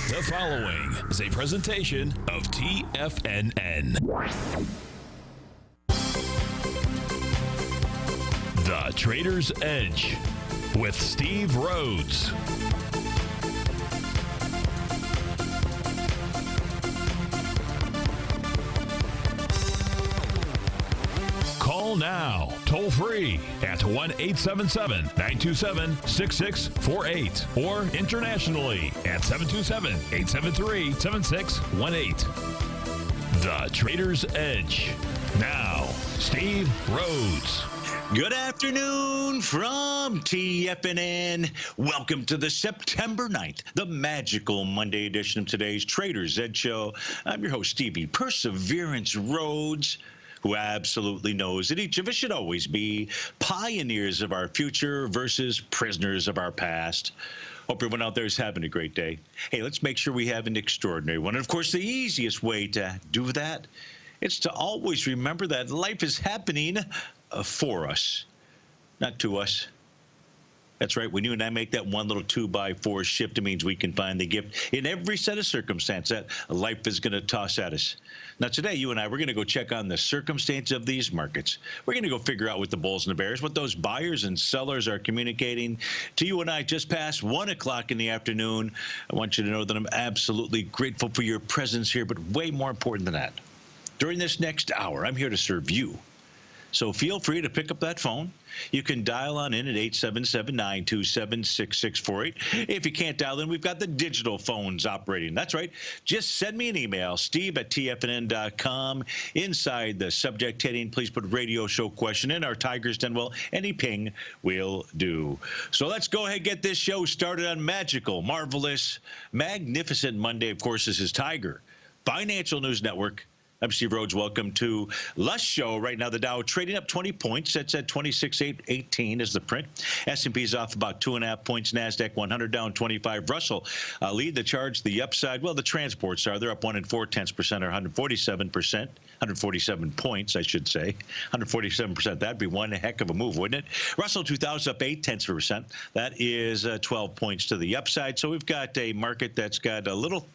The following is a presentation of TFNN. The Trader's Edge with Steve Rhodes. Call now, toll free at 1-877-927-6648 or internationally at 727-873-7618. The Trader's Edge. Now, Steve Rhodes. Good afternoon from TFNN. Welcome to the September 9th, the magical Monday edition of today's Trader's Edge Show. I'm your host, Stevie Perseverance Rhodes, who absolutely knows that each of us should always be pioneers of our future versus prisoners of our past. Hope everyone out there is having a great day. Hey, let's make sure we have an extraordinary one. And, of course, the easiest way to do that is to always remember that life is happening for us, not to us. That's right. When you and I make that one little 2x4 shift, it means we can find the gift in every set of circumstance that life is going to toss at us. Now, today, you and I, we're going to go check on the circumstance of these markets. We're going to go figure out with the bulls and the bears what those buyers and sellers are communicating to you and I just past 1 o'clock in the afternoon. I want you to know that I'm absolutely grateful for your presence here, but way more important than that, during this next hour, I'm here to serve you. So feel free to pick up that phone. You can dial on in at 877-927-6648. If you can't dial in, we've got the digital phones operating. That's right. Just send me an email, steve@tfnn.com. Inside the subject heading, please put radio show question in. Our Tigers Den, well, any ping will do. So let's go ahead and get this show started on magical, marvelous, magnificent Monday. Of course, this is Tiger Financial News Network. I'm Steve Rhodes. Welcome to Lush Show. Right now, the Dow trading up 20 points. That's at 26,818 is the print. S&P is off about 2.5 points. NASDAQ 100 down 25. Russell lead the charge. The upside, well, the transports are. They're up 1 4/10% or 147%. 147 points, I should say. 147%. That'd be one heck of a move, wouldn't it? Russell 2000 up 0.8%. That is 12 points to the upside. So we've got a market that's got a little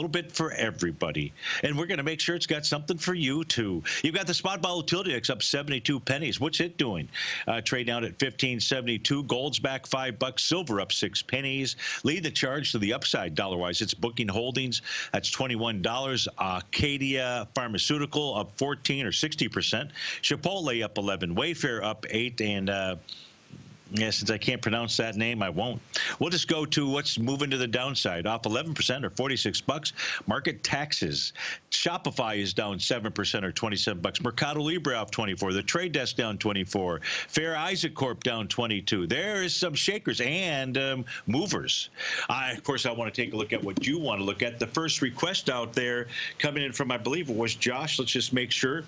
bit for everybody. And we're going to make sure it's got something for you, too. You've got the spot volatility index up 72 pennies. What's it doing? Trade down at 15.72. Gold's back $5. Silver up 6 pennies. Lead the charge to the upside dollar-wise. It's Booking Holdings. That's $21. Acadia Pharmaceutical up 14 or 60%. Chipotle up 11. Wayfair up 8. And since I can't pronounce that name, I won't. We'll just go to what's moving to the downside. Off 11% or $46. Market taxes. Shopify is down 7% or $27. Mercado Libre off 24. The Trade Desk down 24. Fair Isaac Corp down 22. There is some shakers and movers. Of course, I want to take a look at what you want to look at. The first request out there coming in from, I believe it was Josh. Let's just make sure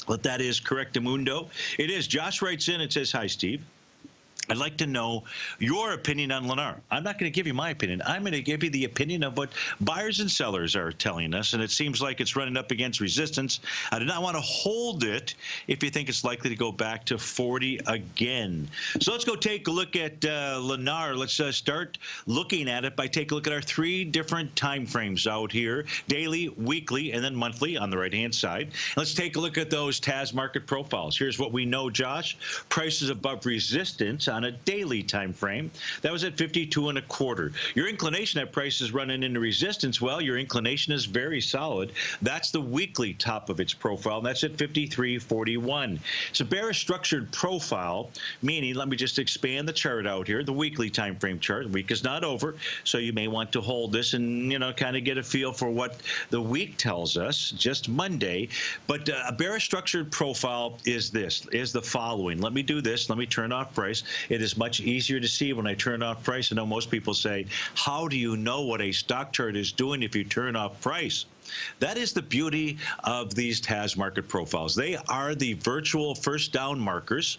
that is correctamundo. It is. Josh writes in and says, "Hi, Steve. I'd like to know your opinion on Lennar." I'm not going to give you my opinion. I'm going to give you the opinion of what buyers and sellers are telling us, and it seems like it's running up against resistance. I do not want to hold it if you think it's likely to go back to 40 again. So let's go take a look at Lennar. Let's start looking at it by taking a look at our 3 different time frames out here: daily, weekly, and then monthly on the right-hand side. Let's take a look at those TAS market profiles. Here's what we know, Josh. Prices above resistance on a daily time frame. That was at 52.25. Your inclination at prices running into resistance, well, your inclination is very solid. That's the weekly top of its profile, and that's at 53.41. It's a bearish structured profile, meaning, let me just expand the chart out here, the weekly time frame chart. The week is not over, so you may want to hold this and, kind of get a feel for what the week tells us, just Monday. But a bearish structured profile is the following. Let me do this. Let me turn off price. It is much easier to see when I turn off price. I know most people say, how do you know what a stock chart is doing if you turn off price? That is the beauty of these TAS market profiles. They are the virtual first down markers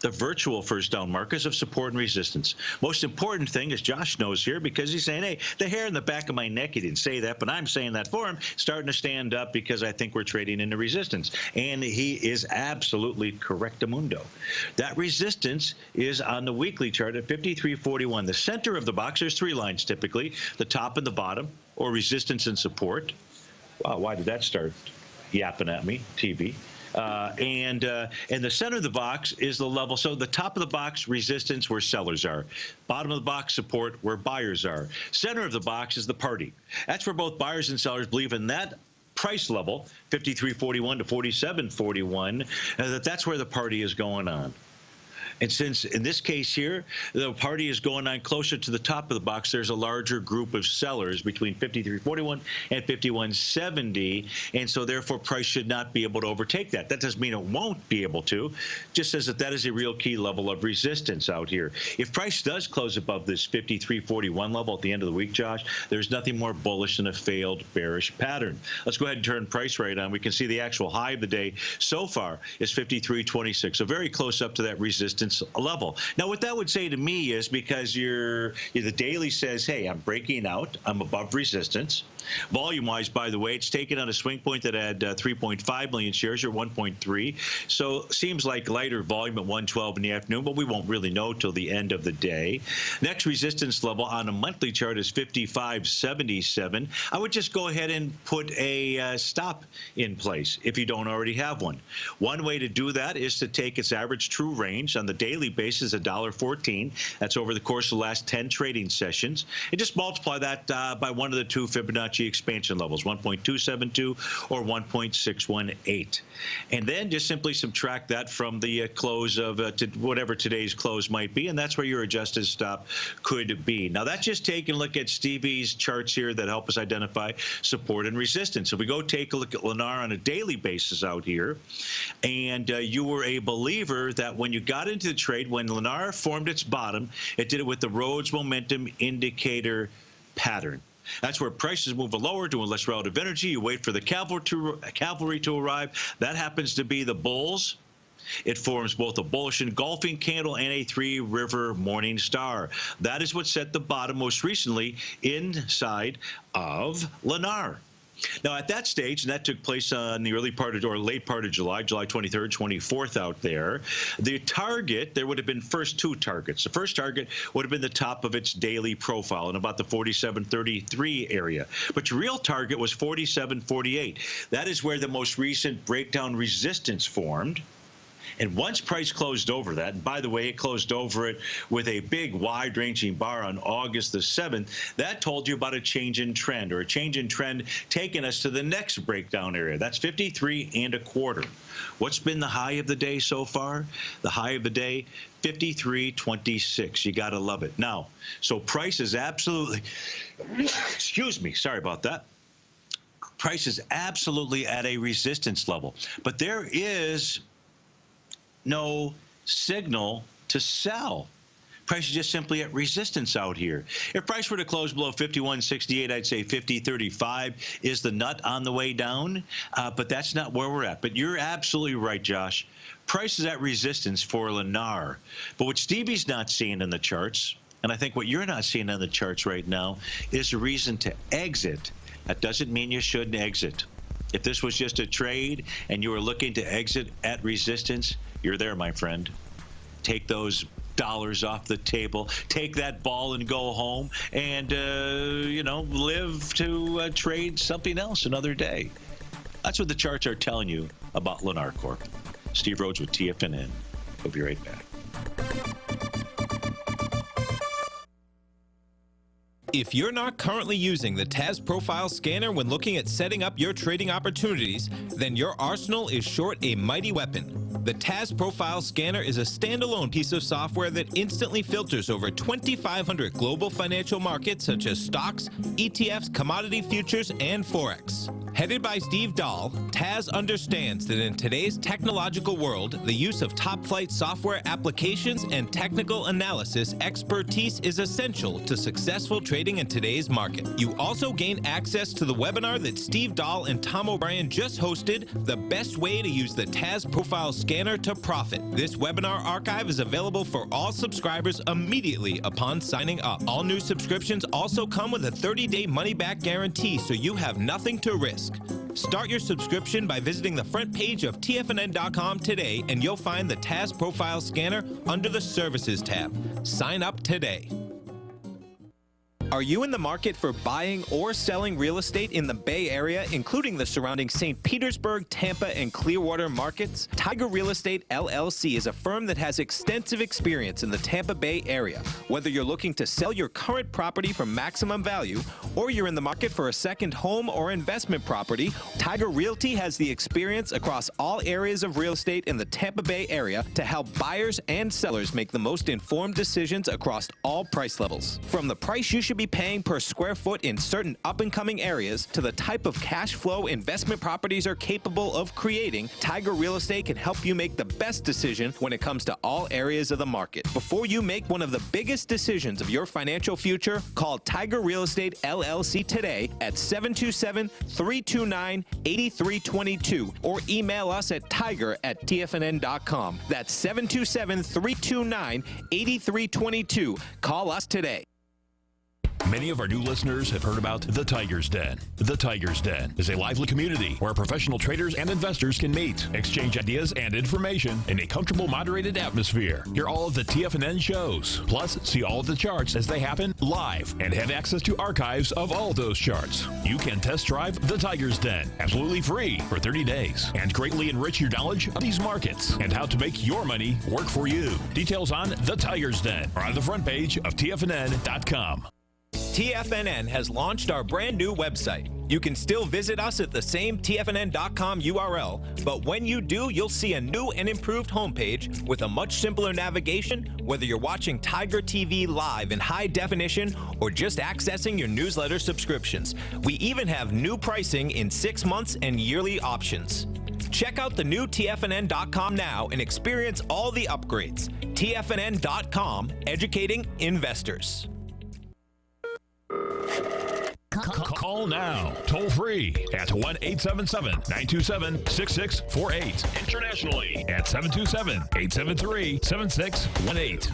the virtual first down markers of support and resistance. Most important thing, as Josh knows here, because he's saying, hey, the hair in the back of my neck, he didn't say that, but I'm saying that for him, starting to stand up because I think we're trading into resistance. And he is absolutely correctamundo. That resistance is on the weekly chart at 53.41. The center of the box, there's three lines typically, the top and the bottom, or resistance and support. Wow, why did that start yapping at me, TV? And the center of the box is the level. So the top of the box, resistance, where sellers are. Bottom of the box, support, where buyers are. Center of the box is the party. That's where both buyers and sellers believe in that price level, 53.41 to 47.41, that's where the party is going on. And since in this case here, the party is going on closer to the top of the box, there's a larger group of sellers between 53.41 and 51.70. And so therefore price should not be able to overtake that. That doesn't mean it won't be able to. Just says that that is a real key level of resistance out here. If price does close above this 53.41 level at the end of the week, Josh, there's nothing more bullish than a failed bearish pattern. Let's go ahead and turn price right on. We can see the actual high of the day so far is 53.26. So very close up to that resistance level. Now, what that would say to me is because the daily says, hey, I'm breaking out, I'm above resistance. Volume-wise, by the way, it's taken on a swing point that had 3.5 million shares or 1.3. So seems like lighter volume at 112 in the afternoon, but we won't really know till the end of the day. Next resistance level on a monthly chart is 55.77. I would just go ahead and put a stop in place if you don't already have one. One way to do that is to take its average true range on the daily basis, $1.14. That's over the course of the last 10 trading sessions. And just multiply that by one of the two Fibonacci expansion levels, 1.272 or 1.618. And then just simply subtract that from the close of whatever today's close might be, and that's where your adjusted stop could be. Now, that's just taking a look at Stevie's charts here that help us identify support and resistance. So we go take a look at Lennar on a daily basis out here, and you were a believer that when you got into the trade, when Lennar formed its bottom, it did it with the Rhodes momentum indicator pattern. That's where prices move lower, doing less relative energy. You wait for the cavalry to arrive. That happens to be the bulls. It forms both a bullish engulfing candle and a three-river morning star. That is what set the bottom most recently inside of Lennar. Now, at that stage, and that took place in the early part of, or late part of July 23rd, 24th out there, the target, there would have been first two targets. The first target would have been the top of its daily profile in about the 47.33 area. But your real target was 47.48. That is where the most recent breakdown resistance formed. And once price closed over that, and by the way, it closed over it with a big wide-ranging bar on August the 7th, that told you about a change in trend, or a change in trend taking us to the next breakdown area. That's 53.25. What's been the high of the day so far? The high of the day, 53.26. You got to love it. Now, so price is absolutely, excuse me, sorry about that. Price is absolutely at a resistance level. But there is no signal to sell. Price is just simply at resistance out here. If price were to close below 51.68, I'd say 50.35 is the nut on the way down, but that's not where we're at. But you're absolutely right, Josh. Price is at resistance for Lennar. But what Stevie's not seeing in the charts, and I think what you're not seeing on the charts right now, is a reason to exit. That doesn't mean you shouldn't exit. If this was just a trade and you were looking to exit at resistance, you're there, my friend. Take those dollars off the table, take that ball and go home, and live to trade something else another day. That's what the charts are telling you about Lennar Corp. Steve Rhodes with TFNN. We'll be right back. If you're not currently using the TAS Profile Scanner when looking at setting up your trading opportunities, then your arsenal is short a mighty weapon. The TAS Profile Scanner is a standalone piece of software that instantly filters over 2,500 global financial markets such as stocks, ETFs, commodity futures, and Forex. Headed by Steve Dahl, Taz understands that in today's technological world, the use of top-flight software applications and technical analysis expertise is essential to successful trading in today's market. You also gain access to the webinar that Steve Dahl and Tom O'Brien just hosted, The Best Way to Use the Taz Profile Scanner to Profit. This webinar archive is available for all subscribers immediately upon signing up. All new subscriptions also come with a 30-day money-back guarantee, so you have nothing to risk. Start your subscription by visiting the front page of TFNN.com today, and you'll find the Taz Profile Scanner under the Services tab. Sign up today. Are you in the market for buying or selling real estate in the Bay Area, including the surrounding St. Petersburg, Tampa, and Clearwater markets? Tiger Real Estate LLC is a firm that has extensive experience in the Tampa Bay area. Whether you're looking to sell your current property for maximum value, or you're in the market for a second home or investment property, Tiger Realty has the experience across all areas of real estate in the Tampa Bay area to help buyers and sellers make the most informed decisions across all price levels. From the price you should be paying per square foot in certain up-and-coming areas to the type of cash flow investment properties are capable of creating, Tiger Real Estate can help you make the best decision when it comes to all areas of the market. Before you make one of the biggest decisions of your financial future, call Tiger Real Estate LLC today at 727-329-8322 or email us at tiger@tfnn.com. That's 727-329-8322. Call us today. Many of our new listeners have heard about The Tiger's Den. The Tiger's Den is a lively community where professional traders and investors can meet, exchange ideas and information in a comfortable, moderated atmosphere. Hear all of the TFNN shows, plus see all of the charts as they happen live and have access to archives of all those charts. You can test drive The Tiger's Den absolutely free for 30 days and greatly enrich your knowledge of these markets and how to make your money work for you. Details on The Tiger's Den are on the front page of TFNN.com. TFNN has launched our brand new website. You can still visit us at the same TFNN.com URL, but when you do, you'll see a new and improved homepage with a much simpler navigation, whether you're watching Tiger TV live in high definition or just accessing your newsletter subscriptions. We even have new pricing in 6 months and yearly options. Check out the new TFNN.com now and experience all the upgrades. TFNN.com, educating investors. Call now, toll free at 1-877-927-6648. Internationally at 727-873-7618.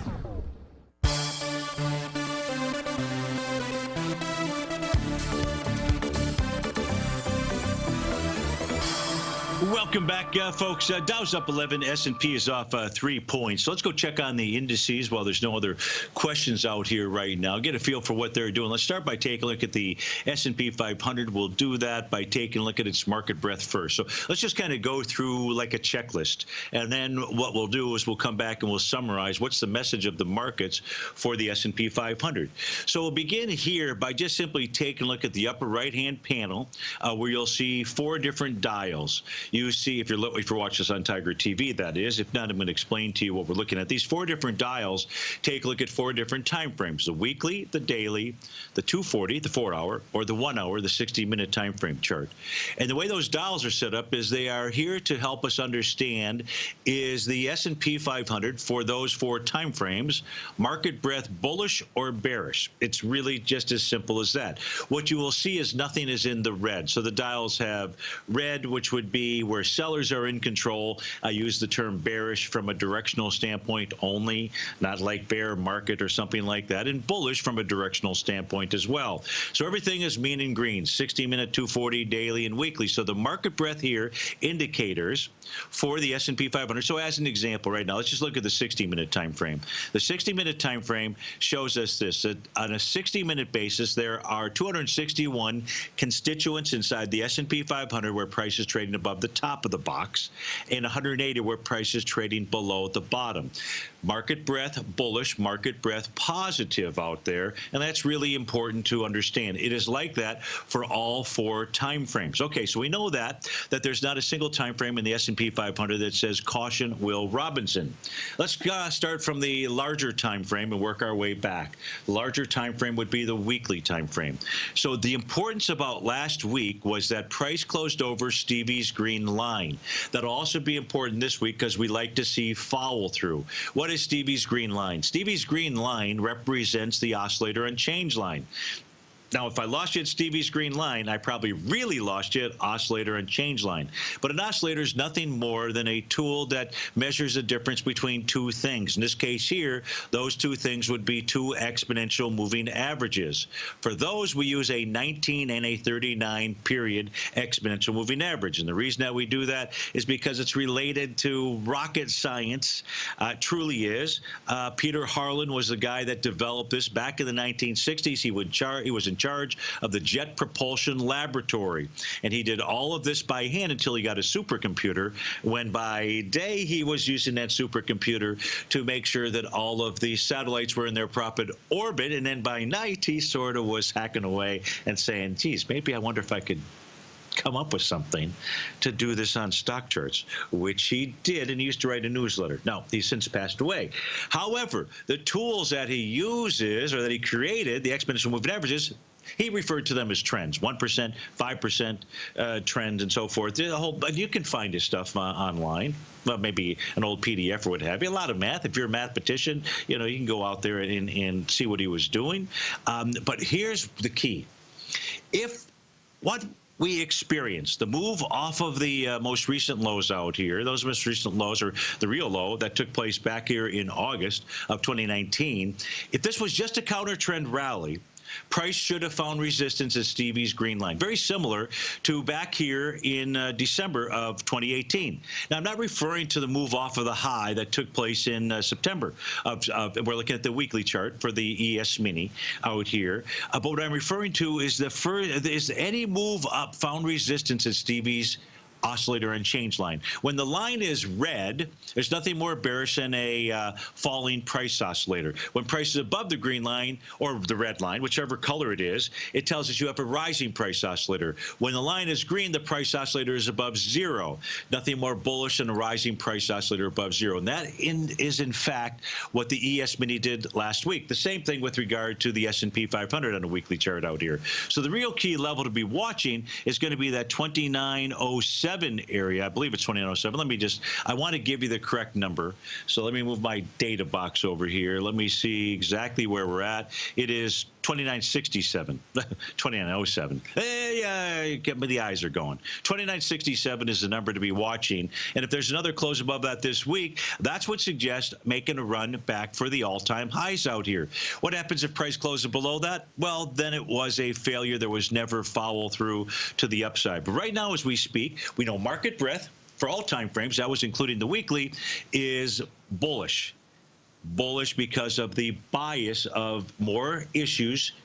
Welcome back, folks. Dow's up 11. S&P is off 3 points. So let's go check on the indices while there's no other questions out here right now. Get a feel for what they're doing. Let's start by taking a look at the S&P 500. We'll do that by taking a look at its market breadth first. So let's just kind of go through like a checklist. And then what we'll do is we'll come back and we'll summarize what's the message of the markets for the S&P 500. So we'll begin here by just simply taking a look at the upper right-hand panel where you'll see 4 different dials. You see, if you're watching this on Tiger TV, that is. If not, I'm going to explain to you what we're looking at. These 4 different dials take a look at 4 different time frames: the weekly, the daily, the 240, the 4-hour, or the 1-hour, the 60-minute time frame chart. And the way those dials are set up is they are here to help us understand, is the S&P 500 for those 4 time frames market breadth bullish or bearish? It's really just as simple as that. What you will see is nothing is in the red. So the dials have red, which would be where sellers are in control. I use the term bearish from a directional standpoint only, not like bear market or something like that, and bullish from a directional standpoint as well. So everything is mean and green, 60-minute, 240, daily, and weekly. So the market breadth here, indicators for the S&P 500. So as an example right now, let's just look at the 60-minute time frame. The 60-minute time frame shows us this, that on a 60-minute basis, there are 261 constituents inside the S&P 500 where price is trading above the top of the box, and 180 where price is trading below the bottom. market breadth bullish, market breadth positive out there, and that's really important to understand. It is like that for all 4 time frames. Okay, so we know that there's not a single time frame in the S&P 500 that says caution Will Robinson. Let's start from the larger time frame and work our way back. The larger time frame would be the weekly time frame. So the importance about last week was that price closed over Stevie's green line. That'll also be important this week because we like to see follow through. What is Stevie's green line? Stevie's green line represents the oscillator and change line. Now, if I lost you at Stevie's green line, I probably really lost you at oscillator and change line. But an oscillator is nothing more than a tool that measures the difference between 2 things. In this case here, those 2 things would be 2 exponential moving averages. For those, we use a 19 and a 39 period exponential moving average. And the reason that we do that is because it's related to rocket science. It truly is. Peter Harlan was the guy that developed this back in the 1960s. He was in charge of the Jet Propulsion Laboratory, and he did all of this by hand until he got a supercomputer, when by day he was using that supercomputer to make sure that all of the satellites were in their proper orbit, and then by night he sort of was hacking away and saying, geez, maybe I wonder if I could come up with something to do this on stock charts, which he did, and he used to write a newsletter. Now, he's since passed away. However, the tools that he uses, or that he created, the exponential moving averages, he referred to them as trends, 1%, 5% trends, and so forth. But you can find his stuff online. Well, maybe an old PDF or what have you. A lot of math. If you're a mathematician, you can go out there and see what he was doing. But here's the key. If what we experienced, the move off of the most recent lows out here, those most recent lows are the real low that took place back here in August of 2019. If this was just a counter trend rally, price should have found resistance at Stevie's green line, very similar to back here in December of 2018. Now, I'm not referring to the move off of the high that took place in September. We're looking at the weekly chart for the ES Mini out here. But what I'm referring to is any move up found resistance at Stevie's oscillator and change line. When the line is red, there's nothing more bearish than a falling price oscillator. When price is above the green line or the red line, whichever color it is, it tells us you have a rising price oscillator. When the line is green, the price oscillator is above 0. Nothing more bullish than a rising price oscillator above 0. And that is, in fact, what the ES Mini did last week. The same thing with regard to the S&P 500 on a weekly chart out here. So the real key level to be watching is going to be that 2907 area. I believe it's 2907. I want to give you the correct number. So let me move my data box over here. Let me see exactly where we're at. It is 2967, 2907. Hey, get me, the eyes are going. 2967 is the number to be watching. And if there's another close above that this week, that's what suggests making a run back for the all-time highs out here. What happens if price closes below that? Well, then it was a failure. There was never follow through to the upside. But right now, as we speak, we know market breadth for all time frames, that was including the weekly, is bullish. Bullish because of the bias of more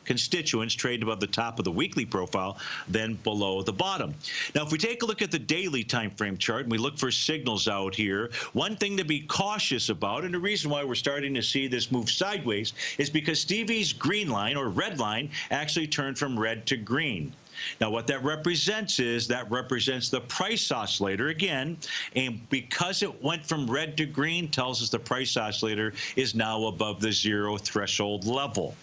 constituents trading above the top of the weekly profile than below the bottom. Now, if we take a look at the daily time frame chart and we look for signals out here, one thing to be cautious about, and the reason why we're starting to see this move sideways, is because Stevie's green line or red line actually turned from red to green. Now, what that represents is the price oscillator again, and because it went from red to green, tells us the price oscillator is now above the 0 threshold level.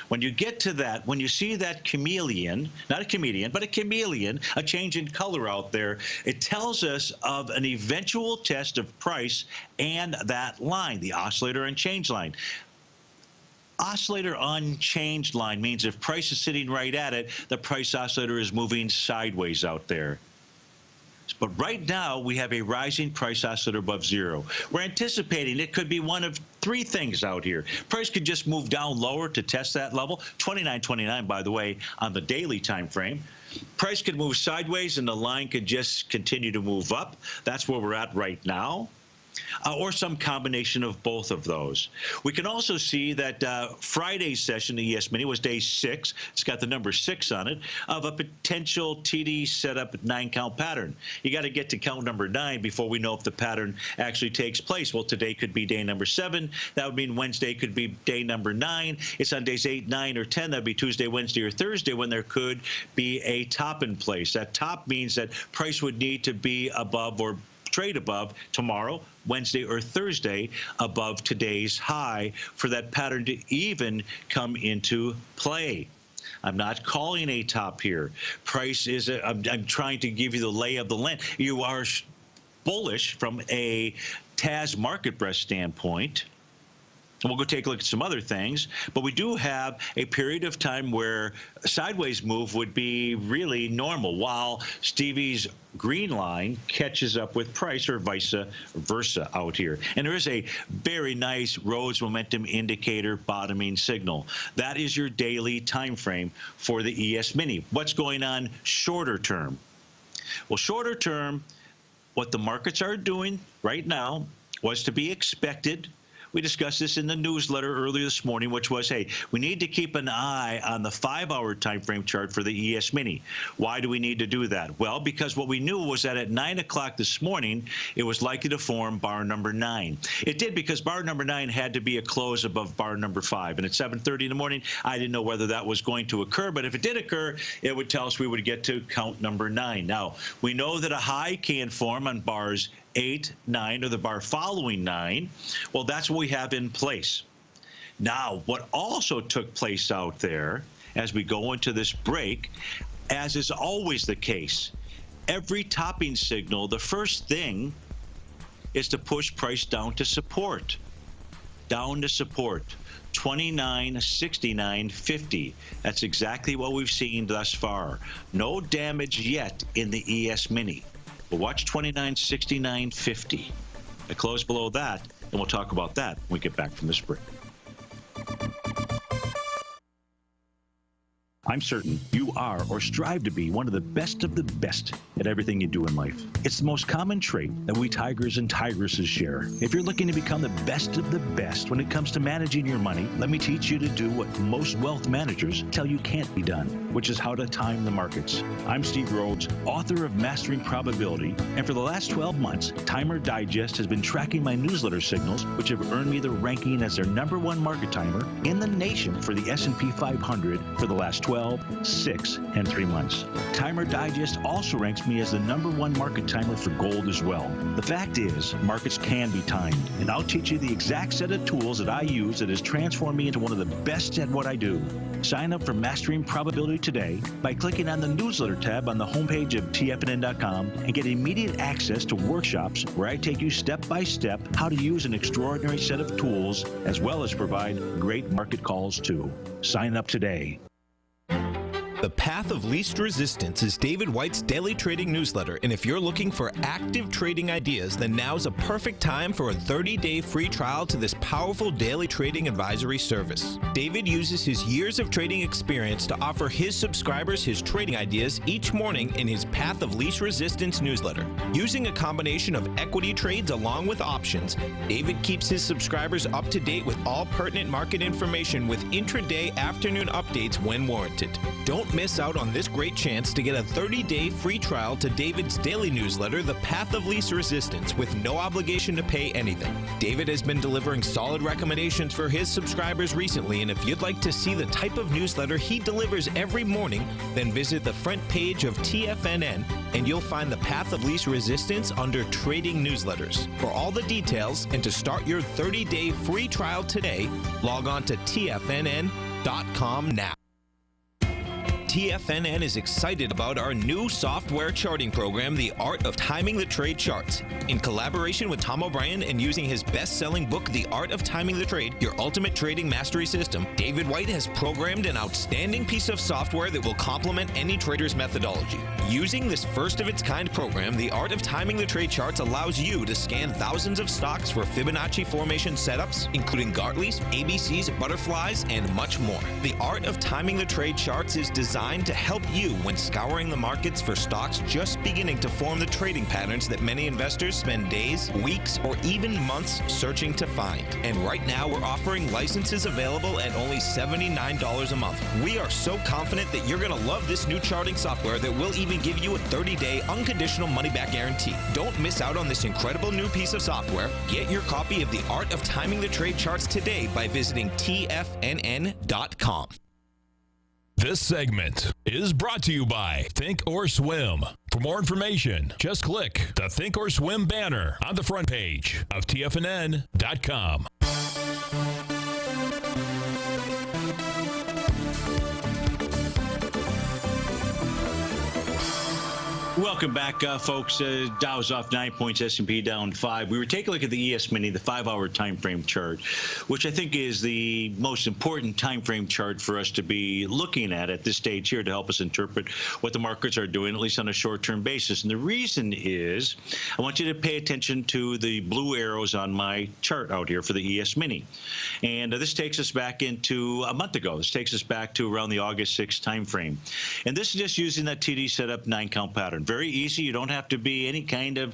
When you get to that, when you see that chameleon, not a comedian, but a chameleon, a change in color out there, it tells us of an eventual test of price and that line, the oscillator and change line. Oscillator unchanged line means if price is sitting right at it, the price oscillator is moving sideways out there. But right now, we have a rising price oscillator above 0. We're anticipating it could be one of 3 things out here. Price could just move down lower to test that level, 29.29, by the way, on the daily time frame. Price could move sideways, and the line could just continue to move up. That's where we're at right now. or some combination of both of those. We can also see that Friday's session, the ES Mini, was day 6. It's got the number 6 on it, of a potential TD setup 9-count pattern. You got to get to count number 9 before we know if the pattern actually takes place. Well, today could be day number 7. That would mean Wednesday could be day number 9. It's on days 8, 9, or 10. That would be Tuesday, Wednesday, or Thursday when there could be a top in place. That top means that price would need to be above or trade above tomorrow, Wednesday, or Thursday above today's high for that pattern to even come into play. I'm not calling a top here. Price is, I'm trying to give you the lay of the land. You are bullish from a TAS market breadth standpoint. We'll go take a look at some other things, but we do have a period of time where a sideways move would be really normal while Stevie's green line catches up with price, or vice versa out here. And there is a very nice Rhodes momentum indicator bottoming signal. That is your daily time frame for the ES Mini. What's going on shorter term? Well, shorter term, what the markets are doing right now was to be expected. We discussed this in the newsletter earlier this morning, which was, hey, we need to keep an eye on the 5-hour time frame chart for the ES Mini. Why do we need to do that? Well, because what we knew was that at 9 o'clock this morning, it was likely to form bar number 9. It did, because bar number 9 had to be a close above bar number 5. And at 7:30 in the morning, I didn't know whether that was going to occur. But if it did occur, it would tell us we would get to count number 9. Now, we know that a high can form on bars 8, 9, or the bar following 9. Well, that's what we have in place. Now, what also took place out there as we go into this break, as is always the case, every topping signal, the first thing is to push price down to support. Down to support. 29.6950. That's exactly what we've seen thus far. No damage yet in the ES Mini. But watch 29.6950. I close below that, and we'll talk about that when we get back from this break. I'm certain you are or strive to be one of the best at everything you do in life. It's the most common trait that we tigers and tigresses share. If you're looking to become the best of the best when it comes to managing your money, let me teach you to do what most wealth managers tell you can't be done, which is how to time the markets. I'm Steve Rhodes, author of Mastering Probability, and for the last 12 months, Timer Digest has been tracking my newsletter signals, which have earned me the ranking as their #1 market timer in the nation for the S&P 500 for the last 12, 6, and 3 months. Timer Digest also ranks me as the #1 market timer for gold as well. The fact is, markets can be timed, and I'll teach you the exact set of tools that I use that has transformed me into one of the best at what I do. Sign up for Mastering Probability today by clicking on the newsletter tab on the homepage of TFNN.com and get immediate access to workshops where I take you step by step how to use an extraordinary set of tools, as well as provide great market calls too. Sign up today. The Path of Least Resistance is David White's daily trading newsletter, and if you're looking for active trading ideas, then now's a perfect time for a 30-day free trial to this powerful daily trading advisory service. David uses his years of trading experience to offer his subscribers his trading ideas each morning in his Path of Least Resistance newsletter. Using a combination of equity trades along with options, David keeps his subscribers up to date with all pertinent market information with intraday afternoon updates when warranted. Don't miss out on this great chance to get a 30-day free trial to David's daily newsletter, The Path of Least Resistance, with no obligation to pay anything. David has been delivering solid recommendations for his subscribers recently, and if you'd like to see the type of newsletter he delivers every morning, then visit the front page of TFNN and you'll find The Path of Least Resistance under Trading Newsletters. For all the details and to start your 30-day free trial today, log on to TFNN.com now. TFNN is excited about our new software charting program, The Art of Timing the Trade Charts. In collaboration with Tom O'Brien and using his best-selling book, The Art of Timing the Trade, Your Ultimate Trading Mastery System, David White has programmed an outstanding piece of software that will complement any trader's methodology. Using this first-of-its-kind program, The Art of Timing the Trade Charts allows you to scan thousands of stocks for Fibonacci formation setups, including Gartley's, ABC's, butterflies, and much more. The Art of Timing the Trade Charts is designed designed to help you when scouring the markets for stocks just beginning to form the trading patterns that many investors spend days, weeks, or even months searching to find. And right now, we're offering licenses available at only $79 a month. We are so confident that you're going to love this new charting software that will even give you a 30-day unconditional money-back guarantee. Don't miss out on this incredible new piece of software. Get your copy of The Art of Timing the Trade Charts today by visiting TFNN.com. This segment is brought to you by Think or Swim. For more information, just click the Think or Swim banner on the front page of TFNN.com. Welcome back, folks. Dow's off 9 points, S&P down 5. We were taking a look at the ES Mini, the 5-hour time frame chart, which I think is the most important time frame chart for us to be looking at this stage here to help us interpret what the markets are doing, at least on a short-term basis. And the reason is I want you to pay attention to the blue arrows on my chart out here for the ES Mini. And this takes us back into a month ago. This takes us back to around the August 6th time frame. And this is just using that TD setup 9-count pattern. Very easy. You don't have to be any kind of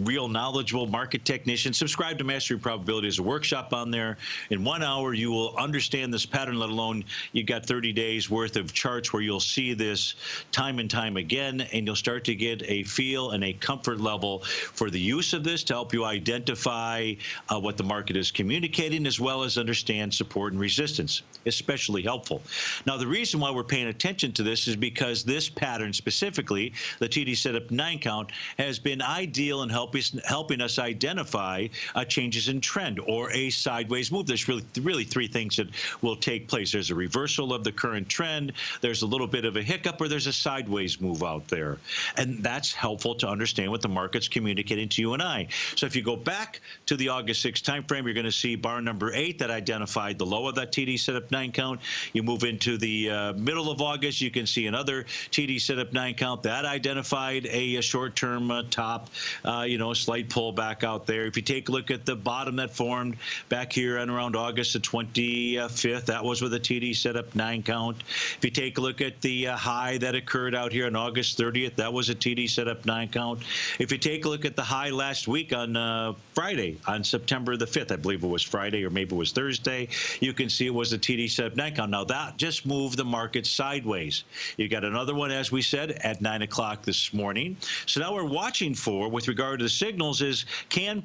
real knowledgeable market technician. Subscribe to Mastery Probability as a workshop on there. In 1 hour, you will understand this pattern, let alone you got 30 days worth of charts where you'll see this time and time again, and you'll start to get a feel and a comfort level for the use of this to help you identify what the market is communicating, as well as understand support and resistance. Especially helpful. Now, the reason why we're paying attention to this is because this pattern specifically, the TD setup 9-count, has been ideal in helping us identify changes in trend or a sideways move. There's really three things that will take place. There's a reversal of the current trend, there's a little bit of a hiccup, or there's a sideways move out there. And that's helpful to understand what the market's communicating to you and I. So if you go back to the August 6th time frame, you're going to see bar number 8 that identified the low of that TD setup 9-count. You move into the middle of August, you can see another TD setup 9-count that identified a short-term top, slight pullback out there. If you take a look at the bottom that formed back here on around August the 25th, that was with a TD setup 9-count. If you take a look at the high that occurred out here on August 30th, that was a TD setup 9-count. If you take a look at the high last week on Friday, on September the 5th, I believe it was Friday or maybe it was Thursday, you can see it was a TD setup 9-count. Now that just moved the market sideways. You got another one, as we said, at 9 o'clock this morning. So now we're watching for, with regard to the signals, is can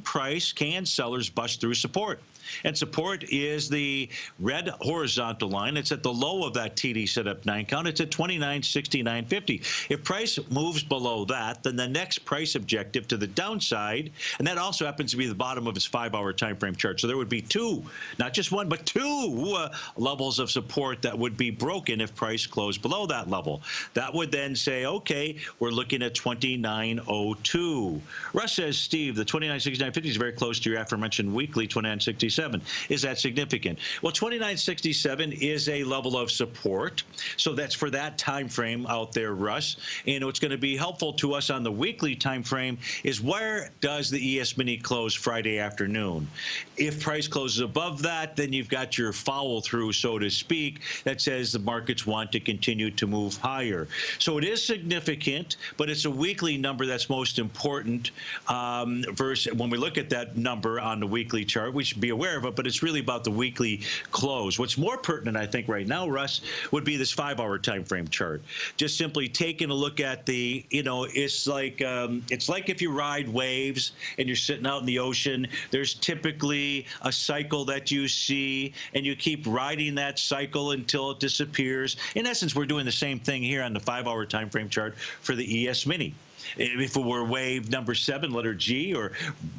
sellers bust through support? And support is the red horizontal line. It's at the low of that TD setup 9-count. It's at 29.6950. If price moves below that, then the next price objective to the downside, and that also happens to be the bottom of its 5-hour time frame chart. So there would be two, not just one, but two levels of support that would be broken if price closed below that level. That would then say, okay, we're looking at 29.02. Russ says, Steve, the 29.6950 is very close to your aforementioned weekly 29.67. Is that significant? Well, 29.67 is a level of support. So that's for that time frame out there, Russ. And what's going to be helpful to us on the weekly time frame is where does the ES Mini close Friday afternoon? If price closes above that, then you've got your follow through, so to speak, that says the markets want to continue to move higher. So it is significant, but it's a weekly number that's most important. Versus when we look at that number on the weekly chart, we should be aware of it, but it's really about the weekly close. What's more pertinent, I think, right now, Russ, would be this 5-hour time frame chart. Just simply taking a look at the, it's like if you ride waves and you're sitting out in the ocean. There's typically a cycle that you see, and you keep riding that cycle until it disappears. In essence, we're doing the same thing here on the 5-hour time frame chart for the ES Mini. If it were wave number 7, letter G, or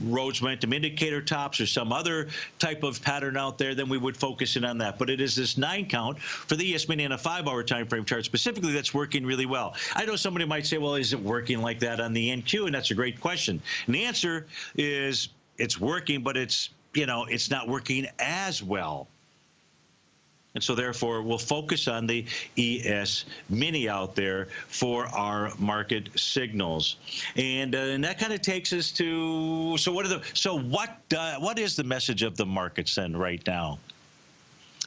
Rhodes momentum indicator tops, or some other type of pattern out there, then we would focus in on that. But it is this 9-count for the ES Mini on a 5-hour time frame chart specifically that's working really well. I know somebody might say, well, is it working like that on the NQ? And that's a great question. And the answer is it's working, but it's not working as well. And so, therefore, we'll focus on the ES Mini out there for our market signals, and that kind of takes us to what is the message of the markets then right now?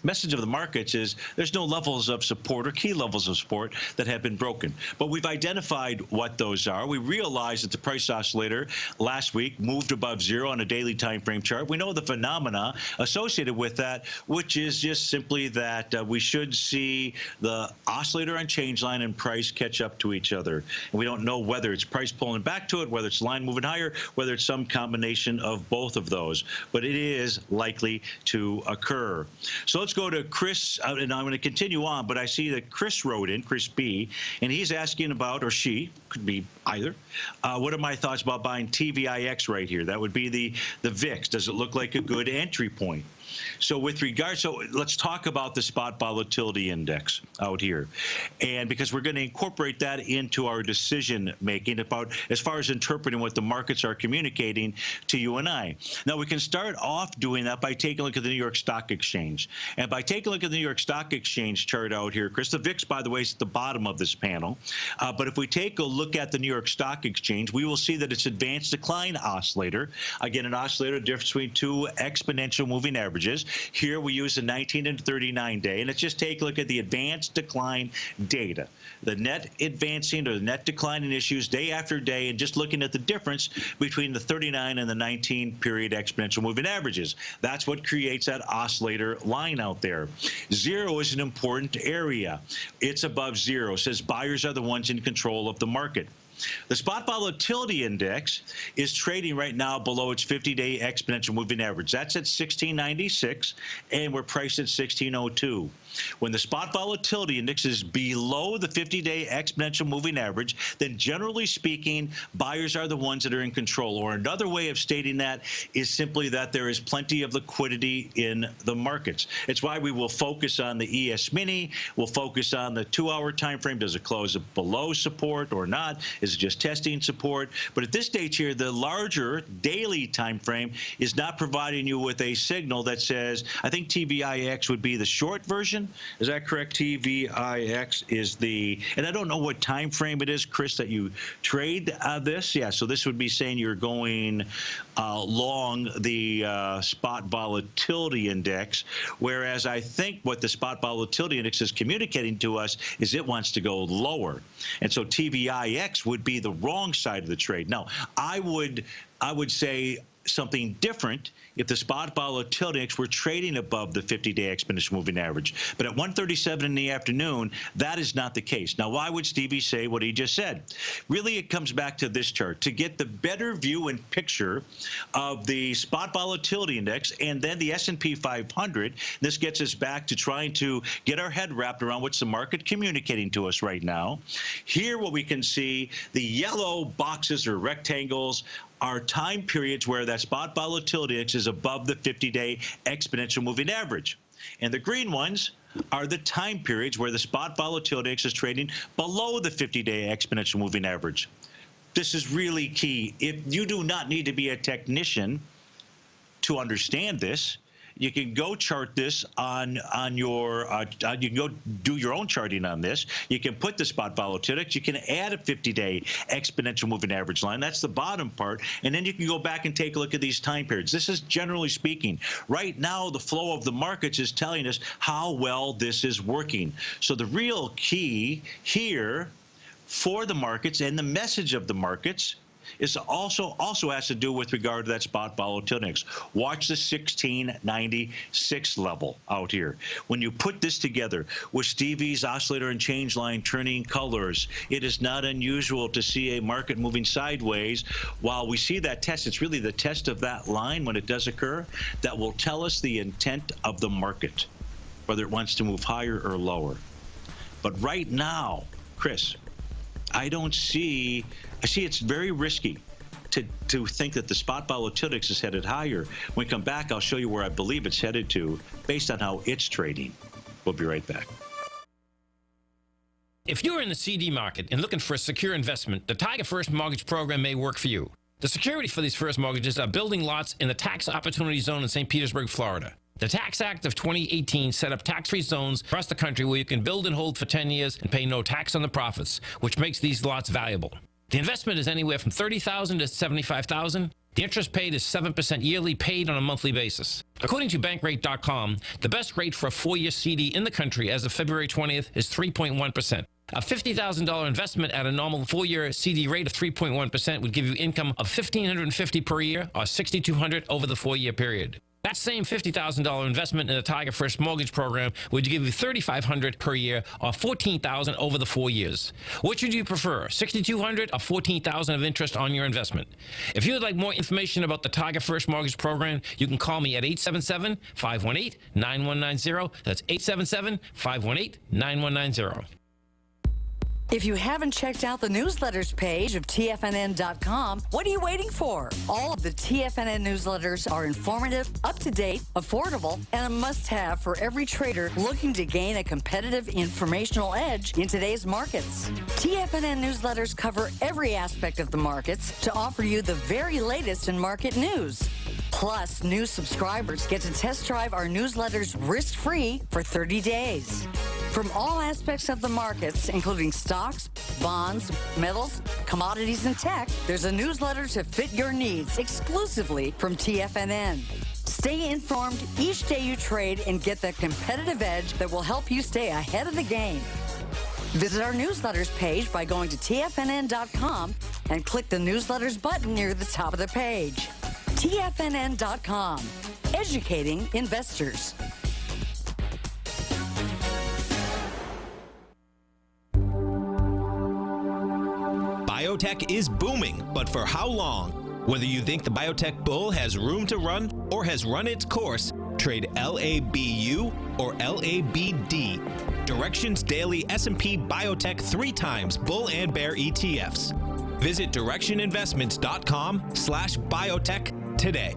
message of the markets is there's no levels of support or key levels of support that have been broken. But we've identified what those are. We realized that the price oscillator last week moved above zero on a daily time frame chart. We know the phenomena associated with that, which is just simply that we should see the oscillator on change line and price catch up to each other. And we don't know whether it's price pulling back to it, whether it's line moving higher, whether it's some combination of both of those. But it is likely to occur. So let's go to Chris, and I'm going to continue on, but I see that Chris wrote in, Chris B, and he's asking about, or she, could be either, what are my thoughts about buying TVIX right here? That would be the VIX. Does it look like a good entry point? So with regard, so let's talk about the spot volatility index out here. And because we're going to incorporate that into our decision making about as far as interpreting what the markets are communicating to you and I. Now we can start off doing that by taking a look at the New York Stock Exchange. And by taking a look at the New York Stock Exchange chart out here, Chris, the VIX, by the way, is at the bottom of this panel. But if we take a look at the New York Stock Exchange, we will see that it's advanced decline oscillator. Again, an oscillator difference between two exponential moving averages. Here we use the 19 and 39 day, and let's just take a look at the advanced decline data. The net advancing or the net declining issues day after day, and just looking at the difference between the 39 and the 19 period exponential moving averages. That's what creates that oscillator line out there. Zero is an important area. It's above zero. It says buyers are the ones in control of the market. The spot volatility index is trading right now below its 50-day exponential moving average. That's at 1696, and we're priced at 1602. When the spot volatility index is below the 50-day exponential moving average, then generally speaking, buyers are the ones that are in control. Or another way of stating that is simply that there is plenty of liquidity in the markets. It's why we will focus on the ES Mini. We'll focus on the 2-hour time frame. Does it close below support or not? Is it just testing support? But at this stage here, the larger daily time frame is not providing you with a signal that says, I think TVIX would be the short version. Is that correct? TVIX is the, and I don't know what time frame it is, Chris, that you trade this. Yeah, so this would be saying you're going long the spot volatility index, whereas I think what the spot volatility index is communicating to us is it wants to go lower. And so TVIX would be the wrong side of the trade. Now, I would say something different if the spot volatility index were trading above the 50-day exponential moving average. But at 1:37 in the afternoon, that is not the case. Now, why would Stevie say what he just said? Really, it comes back to this chart. To get the better view and picture of the spot volatility index and then the S&P 500, this gets us back to trying to get our head wrapped around what's the market communicating to us right now. Here, what we can see, the yellow boxes or rectangles are time periods where that spot volatility index is above the 50-day exponential moving average. And the green ones are the time periods where the spot volatility index is trading below the 50-day exponential moving average. This is really key. If you do not need to be a technician to understand this, you can go chart this on your, you can go do your own charting on this. You can put the spot volatility. You can add a 50-day exponential moving average line. That's the bottom part. And then you can go back and take a look at these time periods. This is generally speaking. Right now, the flow of the markets is telling us how well this is working. So the real key here for the markets and the message of the markets is also has to do with regard to that spot volatility index. Watch the 1696 level out here. When you put this together with Stevie's oscillator and change line turning colors, it is not unusual to see a market moving sideways. While we see that test, it's really the test of that line when it does occur that will tell us the intent of the market, whether it wants to move higher or lower. But right now, Chris, I see it's very risky to think that the spot volatility is headed higher. When we come back, I'll show you where I believe it's headed to based on how it's trading. We'll be right back. If you're in the CD market and looking for a secure investment, the Tiger First Mortgage Program may work for you. The security for these first mortgages are building lots in the tax opportunity zone in St. Petersburg, Florida. The Tax Act of 2018 set up tax-free zones across the country where you can build and hold for 10 years and pay no tax on the profits, which makes these lots valuable. The investment is anywhere from $30,000 to $75,000. The interest paid is 7% yearly, paid on a monthly basis. According to Bankrate.com, the best rate for a 4-year CD in the country as of February 20th is 3.1%. A $50,000 investment at a normal 4-year CD rate of 3.1% would give you income of $1,550 per year or $6,200 over the 4-year period. That same $50,000 investment in the Tiger First Mortgage Program would give you $3,500 per year or $14,000 over the 4 years. Which would you prefer, $6,200 or $14,000 of interest on your investment? If you would like more information about the Tiger First Mortgage Program, you can call me at 877-518-9190. That's 877-518-9190. If you haven't checked out the newsletters page of TFNN.com, what are you waiting for? All of the TFNN newsletters are informative, up-to-date, affordable, and a must-have for every trader looking to gain a competitive informational edge in today's markets. TFNN newsletters cover every aspect of the markets to offer you the very latest in market news. Plus, new subscribers get to test drive our newsletters risk-free for 30 days. From all aspects of the markets, including stocks, bonds, metals, commodities, and tech, there's a newsletter to fit your needs exclusively from TFNN. Stay informed each day you trade and get that competitive edge that will help you stay ahead of the game. Visit our newsletters page by going to TFNN.com and click the newsletters button near the top of the page. TFNN.com, educating investors. Biotech is booming, but for how long? Whether you think the biotech bull has room to run or has run its course, trade LABU or LABD. Directions Daily S&P Biotech 3 times bull and bear ETFs. Visit directioninvestments.com/biotech today.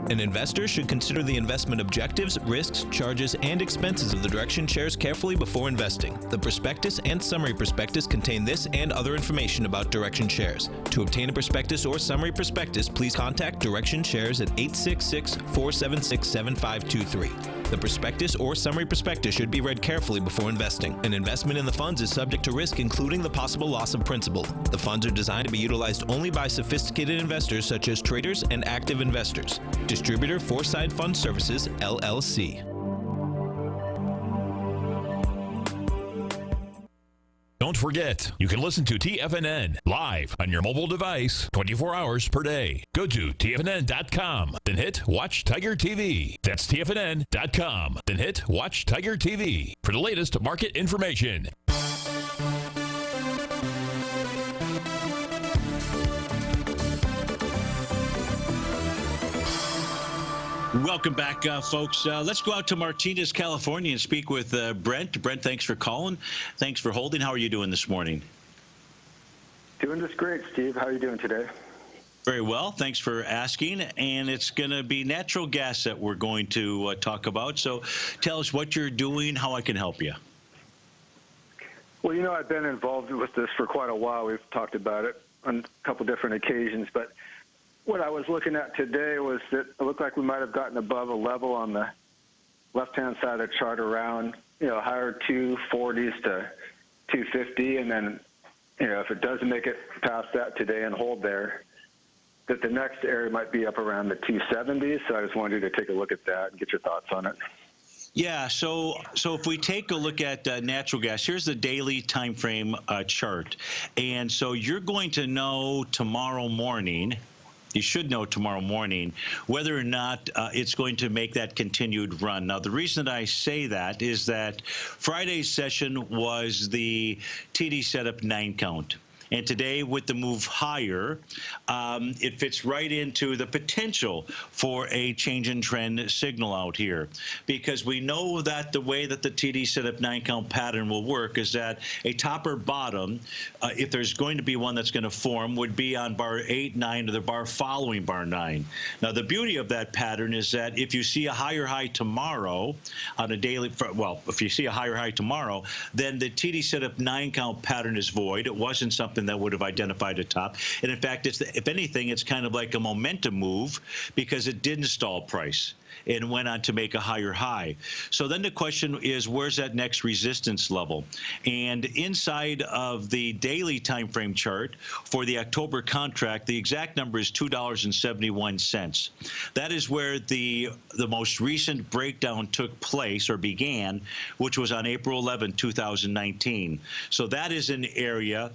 An investor should consider the investment objectives, risks, charges, and expenses of the Direction shares carefully before investing. The prospectus and summary prospectus contain this and other information about Direction shares. To obtain a prospectus or summary prospectus, please contact Direction shares at 866-476-7523. The prospectus or summary prospectus should be read carefully before investing. An investment in the funds is subject to risk, including the possible loss of principal. The funds are designed to be utilized only by sophisticated investors such as traders and active investors. Distributor Foreside Fund Services, LLC. Don't forget, you can listen to TFNN live on your mobile device 24 hours per day. Go to TFNN.com, then hit Watch Tiger TV. That's TFNN.com, then hit Watch Tiger TV for the latest market information. Welcome back, folks. Let's go out to Martinez, California, and speak with Brent. Brent, thanks for calling. Thanks for holding. How are you doing this morning? Doing just great, Steve. How are you doing today? Very well. Thanks for asking. And it's going to be natural gas that we're going to talk about. So tell us what you're doing, how I can help you. Well, you know, I've been involved with this for quite a while. We've talked about it on a couple different occasions, but what I was looking at today was that it looked like we might have gotten above a level on the left-hand side of the chart around, higher 240s to 250, and then, if it doesn't make it past that today and hold there, that the next area might be up around the 270s. So I just wanted you to take a look at that and get your thoughts on it. Yeah, so if we take a look at natural gas, here's the daily time frame chart. And so you're going to know tomorrow morning, you should know tomorrow morning, whether or not it's going to make that continued run. Now, the reason that I say that is that Friday's session was the TD setup 9 count. And today, with the move higher, it fits right into the potential for a change in trend signal out here. Because we know that the way that the TD setup 9 count pattern will work is that a top or bottom, if there's going to be one that's going to form, would be on bar 8, 9, or the bar following bar 9. Now, the beauty of that pattern is that if you see a higher high tomorrow on a daily, well, if you see a higher high tomorrow, then the TD setup 9 count pattern is void. It wasn't something that would have identified a top. And in fact, if anything, it's kind of like a momentum move because it didn't stall price. and went on to make a higher high. So then the question is, where's that next resistance level? And inside of the daily time frame chart for the October contract, the exact number is $2.71. That is where the most recent breakdown took place or began, which was on April 11, 2019. So that is an area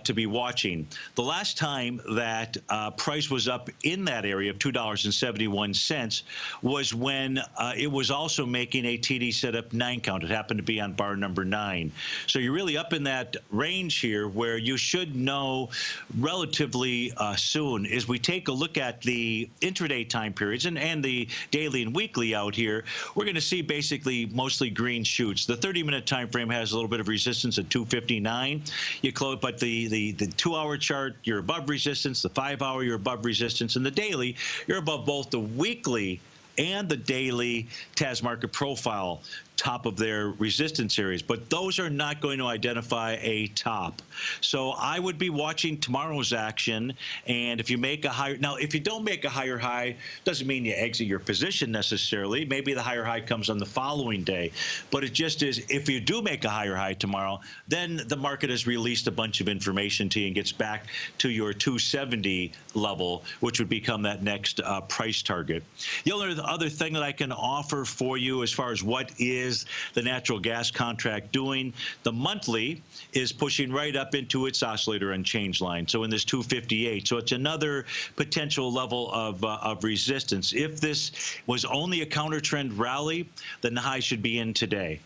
to be watching. The last time that price was up in that area of $2.71 was when it was also making a TD setup 9 count. It happened to be on bar number 9. So you're really up in that range here where you should know relatively soon. As we take a look at the intraday time periods and the daily and weekly out here, we're going to see basically mostly green shoots. The 30-minute time frame has a little bit of resistance at 259. You close, but the 2-hour chart, you're above resistance. The 5-hour, you're above resistance. And the daily, you're above both the weekly and the daily TAS market profile top of their resistance areas, but those are not going to identify a top. So I would be watching tomorrow's action, and if you make a higher, now if you don't make a higher high, doesn't mean you exit your position necessarily. Maybe the higher high comes on the following day, but it just is, if you do make a higher high tomorrow, then the market has released a bunch of information to you and gets back to your 270 level, which would become that next price target. The only other thing that I can offer for you as far as what is the natural gas contract doing, the monthly is pushing right up into its oscillator and change line, so in this 258. So it's another potential level of resistance. If this was only a counter trend rally, then the high should be in today,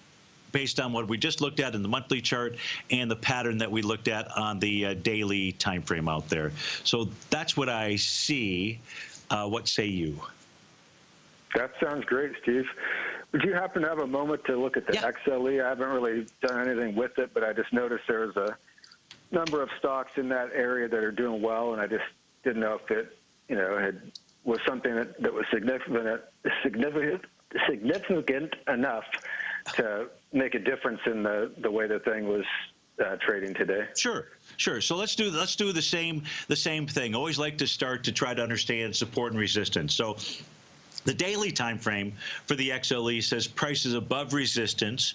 based on what we just looked at in the monthly chart and the pattern that we looked at on the daily time frame out there. So that's what I see. What say you? That sounds great, Steve. Would you happen to have a moment to look at the XLE? I haven't really done anything with it, but I just noticed there's a number of stocks in that area that are doing well, and I just didn't know if it, was something that was significant enough to make a difference in the way the thing was trading today. Sure. So let's do the same thing. Always like to start to try to understand support and resistance. So the daily time frame for the XLE says prices above resistance,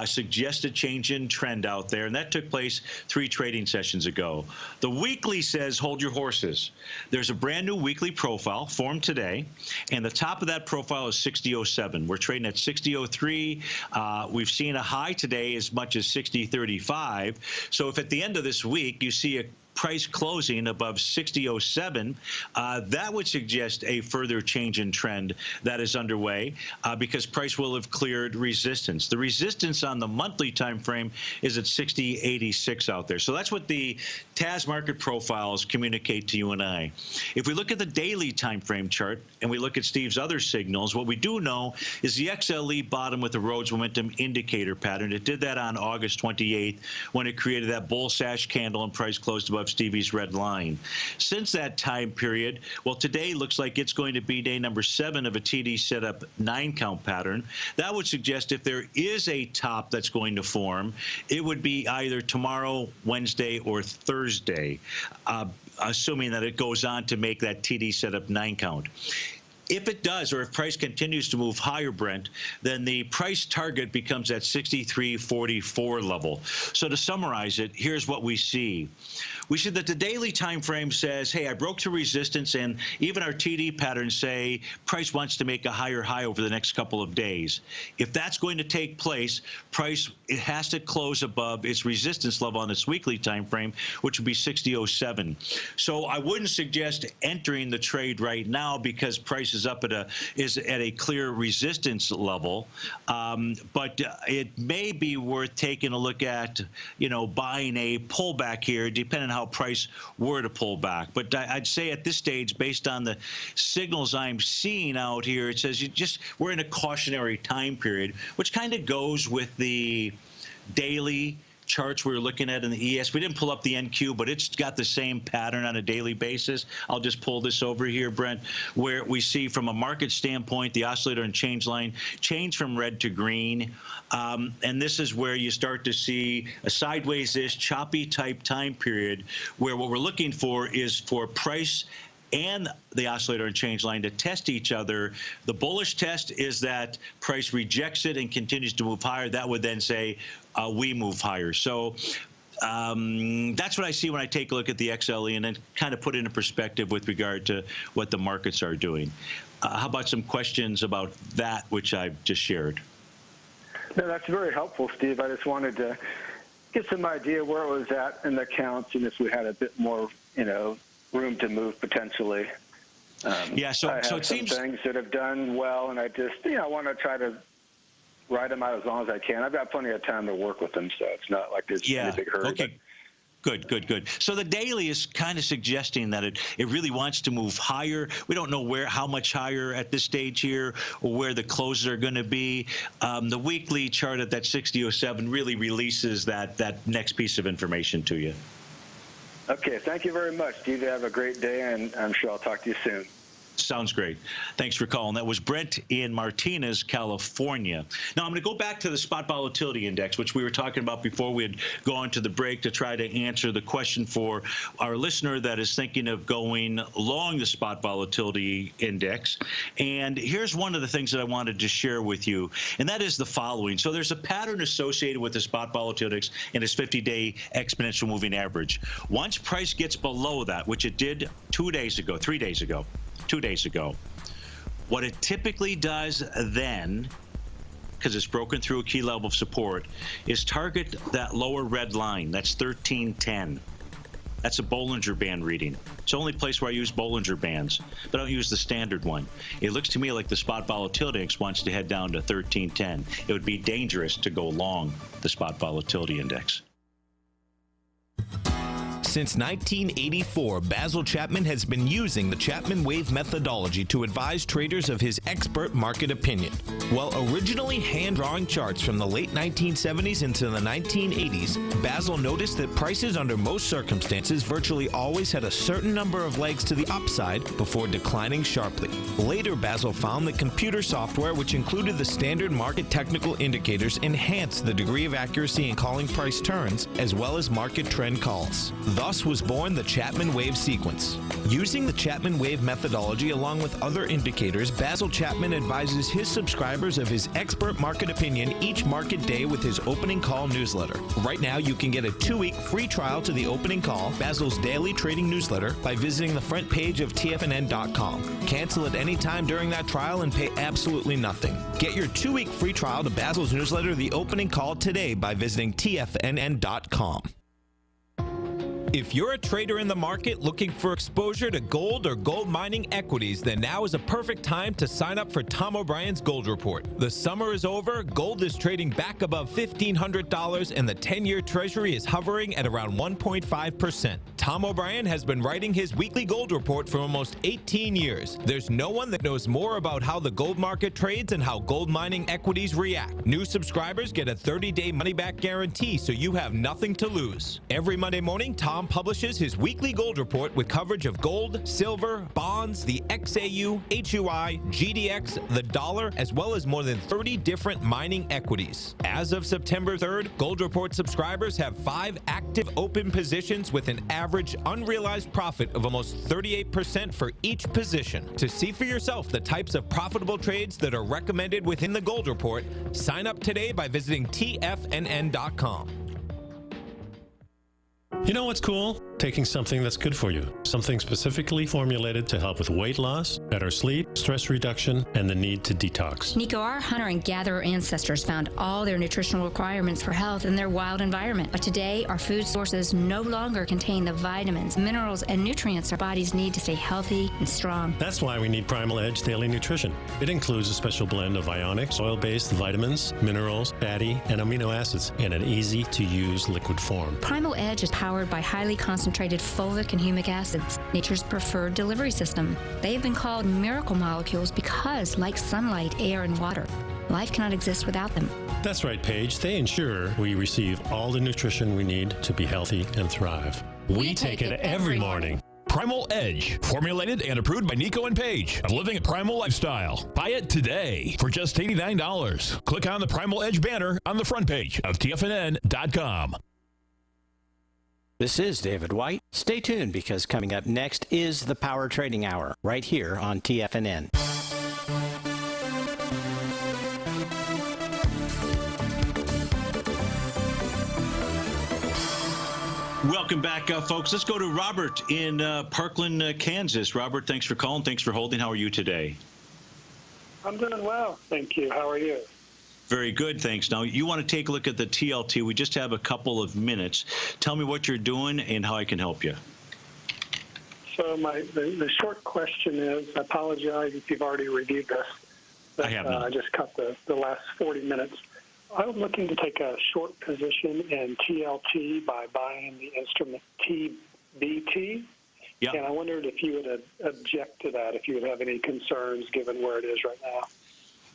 suggested change in trend out there, and that took place 3 trading sessions ago. The weekly says hold your horses. There's a brand new weekly profile formed today, and the top of that profile is 60.07. We're trading at 60.03. We've seen a high today as much as 60.35. So if at the end of this week you see a price closing above 60.07, that would suggest a further change in trend that is underway because price will have cleared resistance. The resistance on the monthly time frame is at 60.86 out there. So that's what the TAS market profiles communicate to you and I. If we look at the daily time frame chart and we look at Steve's other signals, what we do know is the XLE bottom with the Rhodes momentum indicator pattern. It did that on August 28th when it created that bull sash candle and price closed above Stevie's red line. Since that time period, well, today looks like it's going to be day number 7 of a TD setup 9 count pattern. That would suggest if there is a top that's going to form, it would be either tomorrow, Wednesday, or Thursday, assuming that it goes on to make that TD setup 9 count. If it does, or if price continues to move higher, Brent, then the price target becomes at 63.44 level. So to summarize it, here's what we see. We see that the daily time frame says, hey, I broke through resistance, and even our TD patterns say price wants to make a higher high over the next couple of days. If that's going to take place, price, it has to close above its resistance level on its weekly time frame, which would be 60.07. So I wouldn't suggest entering the trade right now because price is up at a clear resistance level, but it may be worth taking a look at, buying a pullback here, depending on how price were to pull back. But I'd say at this stage, based on the signals I'm seeing out here, it says we're in a cautionary time period, which kind of goes with the daily charts we were looking at in the ES. We didn't pull up the NQ, but it's got the same pattern on a daily basis. I'll just pull this over here, Brent, where we see from a market standpoint, the oscillator and change line change from red to green. And this is where you start to see a sideways-ish choppy type time period where what we're looking for is for price and the oscillator and change line to test each other. The bullish test is that price rejects it and continues to move higher. That would then say we move higher. So that's what I see when I take a look at the XLE and then kind of put it into perspective with regard to what the markets are doing. How about some questions about that, which I've just shared? No, that's very helpful, Steve. I just wanted to get some idea where it was at in the accounts and if we had a bit more, room to move potentially. Yeah, so I have it some seems things that have done well, and I just, I want to try to ride them out as long as I can. I've got plenty of time to work with them, so it's not like there's any big hurry. Okay. Good. So the daily is kind of suggesting that it really wants to move higher. We don't know how much higher at this stage here or where the closes are going to be. The weekly chart at that 60.07 really releases that next piece of information to you. Okay, thank you very much, Steve. Have a great day, and I'm sure I'll talk to you soon. Sounds great. Thanks for calling. That was Brent in Martinez, California. Now, I'm going to go back to the spot volatility index, which we were talking about before we had gone to the break to try to answer the question for our listener that is thinking of going long the spot volatility index. And here's one of the things that I wanted to share with you, and that is the following. So there's a pattern associated with the spot volatility index and its 50-day exponential moving average. Once price gets below that, which it did 2 days ago, 3 days ago, 2 days ago. What it typically does then, because it's broken through a key level of support, is target that lower red line. That's 1310. That's a Bollinger Band reading. It's the only place where I use Bollinger Bands, but I don't use the standard one. It looks to me like the spot volatility index wants to head down to 1310. It would be dangerous to go long the spot volatility index. Since 1984, Basil Chapman has been using the Chapman Wave methodology to advise traders of his expert market opinion. While originally hand-drawing charts from the late 1970s into the 1980s, Basil noticed that prices under most circumstances virtually always had a certain number of legs to the upside before declining sharply. Later, Basil found that computer software, which included the standard market technical indicators, enhanced the degree of accuracy in calling price turns, as well as market trend calls. Thus was born the Chapman Wave sequence. Using the Chapman Wave methodology along with other indicators, Basil Chapman advises his subscribers of his expert market opinion each market day with his opening call newsletter. Right now, you can get a 2-week free trial to the opening call, Basil's daily trading newsletter, by visiting the front page of TFNN.com. Cancel at any time during that trial and pay absolutely nothing. Get your 2-week free trial to Basil's newsletter, The Opening Call, today by visiting TFNN.com. If you're a trader in the market looking for exposure to gold or gold mining equities, then now is a perfect time to sign up for Tom O'Brien's Gold Report. The summer is over, gold is trading back above $1,500, and the 10-year Treasury is hovering at around 1.5%. Tom O'Brien has been writing his weekly gold report for almost 18 years. There's no one that knows more about how the gold market trades and how gold mining equities react. New subscribers get a 30-day money-back guarantee, so you have nothing to lose. Every Monday morning, Tom publishes his weekly gold report with coverage of gold, silver, bonds, the XAU, HUI, GDX, the dollar, as well as more than 30 different mining equities. As of September 3rd, Gold Report subscribers have 5 active open positions with an average unrealized profit of almost 38% for each position. To see for yourself the types of profitable trades that are recommended within the Gold Report, sign up today by visiting TFNN.com. You know what's cool? Taking something that's good for you. Something specifically formulated to help with weight loss, better sleep, stress reduction, and the need to detox. Nico, our hunter and gatherer ancestors found all their nutritional requirements for health in their wild environment. But today, our food sources no longer contain the vitamins, minerals, and nutrients our bodies need to stay healthy and strong. That's why we need Primal Edge Daily Nutrition. It includes a special blend of ionic, soil-based vitamins, minerals, fatty, and amino acids in an easy-to-use liquid form. Primal Edge is powered by highly concentrated fulvic and humic acids, nature's preferred delivery system. They have been called miracle molecules because, like sunlight, air, and water, life cannot exist without them. That's right, Paige. They ensure we receive all the nutrition we need to be healthy and thrive. We take it every morning. Primal Edge, formulated and approved by Nico and Paige of Living a Primal Lifestyle. Buy it today for just $89. Click on the Primal Edge banner on the front page of TFNN.com. This is David White. Stay tuned because coming up next is the Power Trading Hour right here on TFNN. Welcome back, folks. Let's go to Robert in Parkland, Kansas. Robert, thanks for calling. Thanks for holding. How are you today? I'm doing well, thank you. How are you? Very good, thanks. Now, you want to take a look at the TLT. We just have a couple of minutes. Tell me what you're doing and how I can help you. So the short question is, I apologize if you've already reviewed this. But, I have not. I just cut the last 40 minutes. I'm looking to take a short position in TLT by buying the instrument TBT. Yeah. And I wondered if you would object to that, if you would have any concerns given where it is right now.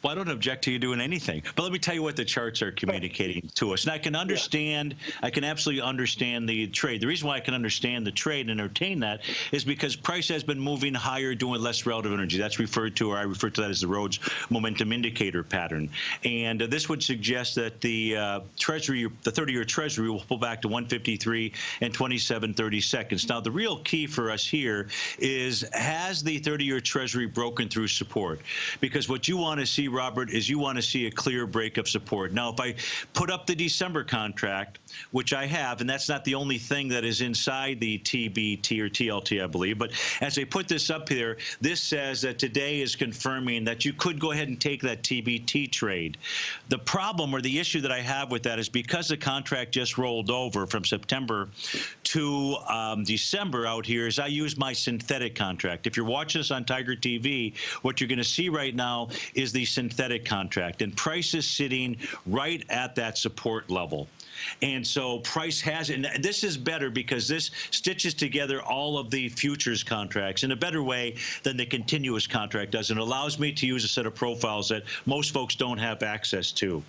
Well, I don't object to you doing anything, but let me tell you what the charts are communicating to us. And I can understand, I can absolutely understand the trade. The reason why I can understand the trade and entertain that is because price has been moving higher, doing less relative energy. That's referred to, or I refer to that as the Rhodes momentum indicator pattern. And this would suggest that the Treasury, the 30-year Treasury will pull back to 153 and 27/30 seconds. Now, the real key for us here is, has the 30-year Treasury broken through support? Because what you want to see, Robert, is you want to see a clear break of support. Now, if I put up the December contract, which I have, and that's not the only thing that is inside the TBT or TLT, I believe, but as I put this up here, this says that today is confirming that you could go ahead and take that TBT trade. The problem or the issue that I have with that is because the contract just rolled over from September to December out here, is I use my synthetic contract. If you're watching this on Tiger TV, what you're going to see right now is the synthetic contract, and price is sitting right at that support level. And so price has, and this is better because this stitches together all of the futures contracts in a better way than the continuous contract does, and allows me to use a set of profiles that most folks don't have access to.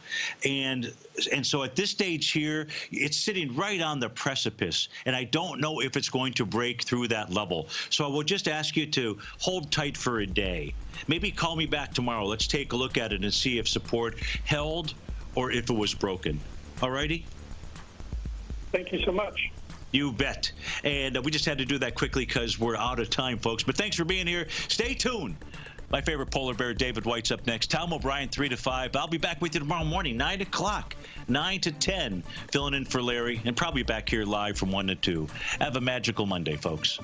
And so at this stage here, it's sitting right on the precipice, and I don't know if it's going to break through that level. So I will just ask you to hold tight for a day. Maybe call me back tomorrow. Let's take a look at it and see if support held or if it was broken. All righty? Thank you so much. You bet. And we just had to do that quickly because we're out of time, folks. But thanks for being here. Stay tuned. My favorite polar bear, David White's up next. Tom O'Brien, 3 to 5. I'll be back with you tomorrow morning, 9 o'clock, 9 to 10, filling in for Larry, and probably back here live from 1 to 2. Have a magical Monday, folks.